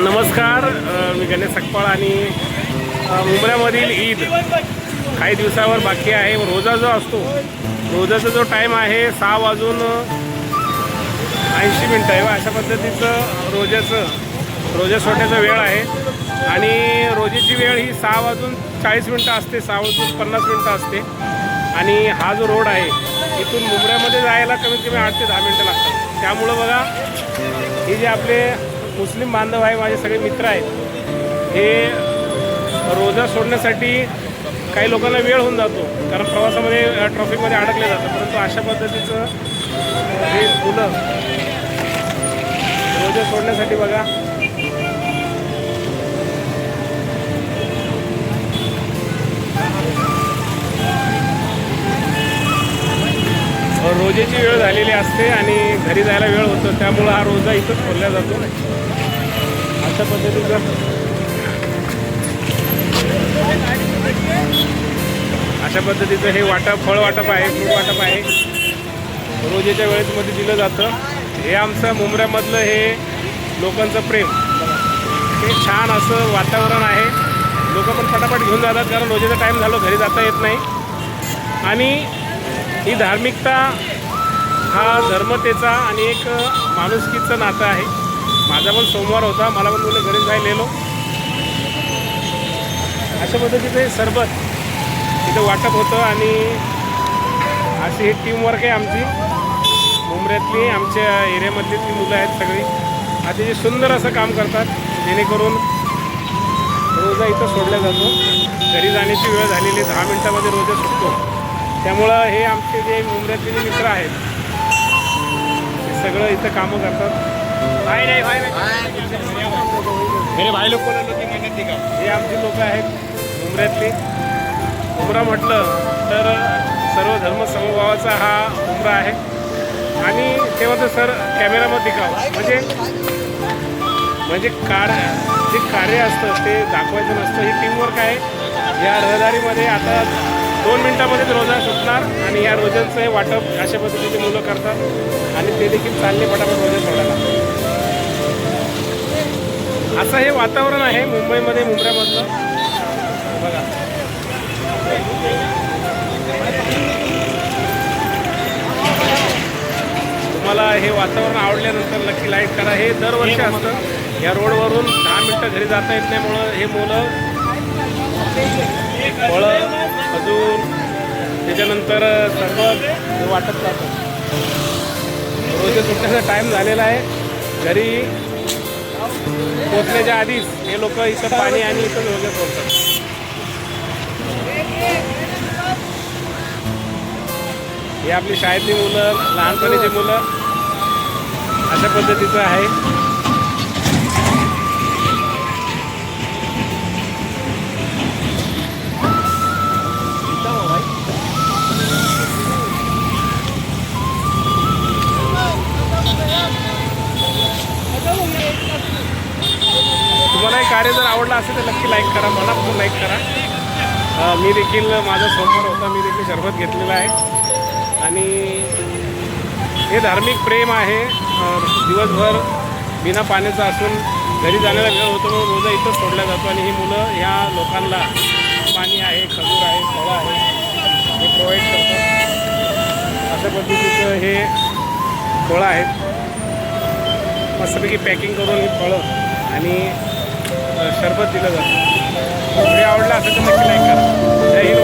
नमस्कार, मी गणेश सकपाळ आणि मुंबईमधील ईद काही दिवसावर बाकी आहे. रोजा जो असतो, रोजाचा जो टाईम आहे 6 वाजून 80 मिनटं आहे. अशा पद्धतीचं रोजा सोडण्याचा वेळ आहे आणि रोजेची वेळ ही 6 वाजून 40 मिनटं असते, 6 वाजून 50 मिनटं असते. आणि हा जो रोड आहे इथून मुंबईमध्ये जायला कमीत कमी 8 ते 10 मिनटं लागतात. त्यामुळं बघा, हे जे आपले मुस्लिम बांधव आहे, माझे सगळे मित्र आहेत, हे रोजा सोडण्यासाठी काही लोकांना वेळ होऊन जातो कारण प्रवासामध्ये ट्रॅफिकमध्ये अडकले जातं. परंतु अशा पद्धतीचं हे मुलं रोजा सोडण्यासाठी बघा रोजेची वेळ झालेली असते आणि घरी जायला वेळ होतो. त्यामुळं हा रोजा इथंच सोडला जातो. अशा पद्धतीचं हे फळ वाटप आहे, फ्रूट वाटप आहे, रोजेच्या वेळेमध्ये दिलं जातं. हे आमचं मुंबऱ्यामधलं हे लोकांचं प्रेम, हे छान असं वातावरण आहे. लोक पण फटाफट घेऊन जातात कारण रोजेचा टाईम झालो, घरी जाता येत नाही. आणि ही धार्मिकता हा धर्मतेचा आणि एक माणुसकीचं नातं आहे. माझा पण सोमवार होता, मला पण मुलं घरी जायलेलो. अशा पद्धतीचं हे सरबत इथं वाटप होतं आणि अशी ही टीमवर्क आहे आमची मुंबऱ्यातली, आमच्या एरियामधली ती मुलं आहेत सगळी. अतिशय सुंदर असं काम करतात जेणेकरून रोजा इथं सोडला जातो. घरी जाण्याची वेळ झालेली 10 मिनटामध्ये रोजा सुटतो. त्यामुळं हे आमचे जे मुंबऱ्यातले जे मित्र आहेत ते सगळं इथं कामं करतात. मेरे भाई लोक हे आमची लोक आहेत मुंबऱ्यातली. उमरा म्हटलं तर सर्व धर्म समभावाचा हा उमरा आहे. आणि तेव्हा तर सर कॅमेरामध्ये दिखावं म्हणजे जे कार्य असतं ते दाखवायचं नसतं. ही टीमवर्क आहे. या रहदारीमध्ये आता 2 मिनटामध्येच रोजा सुटणार आणि या रोजांचं हे वाटप अशा पद्धतीचे मुलं करतात आणि ते देखील चालले फटाफट रोजा सोडायला. असं हे वातावरण आहे मुंबईमध्ये, मुंबऱ्यामधलं बघा. तुम्हाला हे वातावरण आवडल्यानंतर नक्की लाईक करा. हे दरवर्षी असतं. या रोडवरून 10 मिनटं घरी जाता येत नाही, म्हणून हे मुलं फळं अजून त्याच्यानंतर सरबत हे वाटत राहतं. रोजे सुटण्याचा टाईम झालेला आहे. घरी पोचण्याच्या आधीच हे लोक इथं पाणी आणि इथं रोजे सोडतात. हे आपली शाळेतली मुलं, लहानपणीची मुलं, अशा पद्धतीचं आहे. तुम्हाला हे कार्य जर आवडलं असेल तर नक्की लाईक करा, मनापासून लाईक करा. मी देखील माझा सोमवार होता, मी देखील शरबत घेतलेला आहे आणि हे धार्मिक प्रेम आहे. दिवसभर बिना पाण्याचं असून घरी जाण्याला वेळ होतो म्हणून रोजा इथंच सोडला जातो आणि ही मुलं ह्या लोकांना पाणी आहे, खजूर आहे, फळं आहे हे प्रोव्हाइड करतात. अशा पद्धतीचं हे फळं आहेत. मस्तपैकी पॅकिंग करून ही फळं आणि शरबत दिलं जातं. व्हिडिओ आवडला असेल तर नक्की लाईक करा. जय हिंद.